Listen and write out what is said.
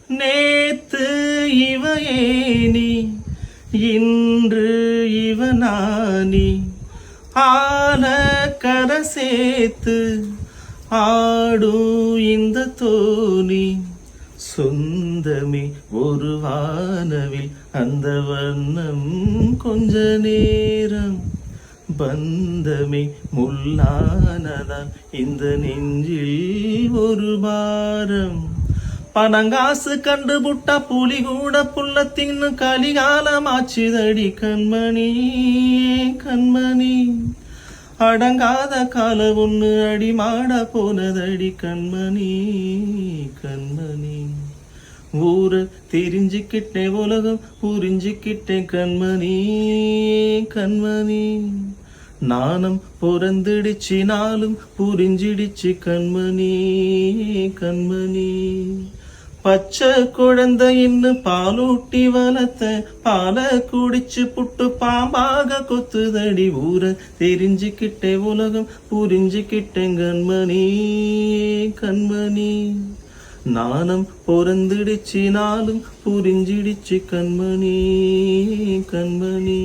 நேத்து இவையேனி இன்று இவனானி ஆன கரை சேர்த்து ஆடும் இந்த தோணி சொந்தமே ஒரு வானவில் அந்த வண்ணம் கொஞ்ச நேரம் பந்தமே முள்ளானதால் இந்த நெஞ்சில் ஒரு பாரம் பணங்காசு கண்டுபுட்டா புலி கூட புள்ள தின்னு கலிகாலமாச்சுதடி கண்மணி கண்மணி அடங்காத கால ஒண்ணு அடிமாட போனதடி கண்மணி கண்மணி ஊரை தெரிஞ்சுக்கிட்டேன் உலகம் புரிஞ்சுக்கிட்டேன் கண்மணி கண்மணி நானும் பிறந்துடுச்சு நாளும் புரிஞ்சிடுச்சு கண்மணி கண்மணி பச்சை குழந்தை இன்னும் பாலூட்டி வளர்த்த பாலை குடிச்சு புட்டு பாம்பாக கொத்துதடி ஊரை தெரிஞ்சுக்கிட்டேன் உலகம் புரிஞ்சுக்கிட்டேன் கண்மணி கண்மணி நானும் பிறந்துடுச்சு நாளும் புரிஞ்சிடுச்சு கண்மணி கண்மணி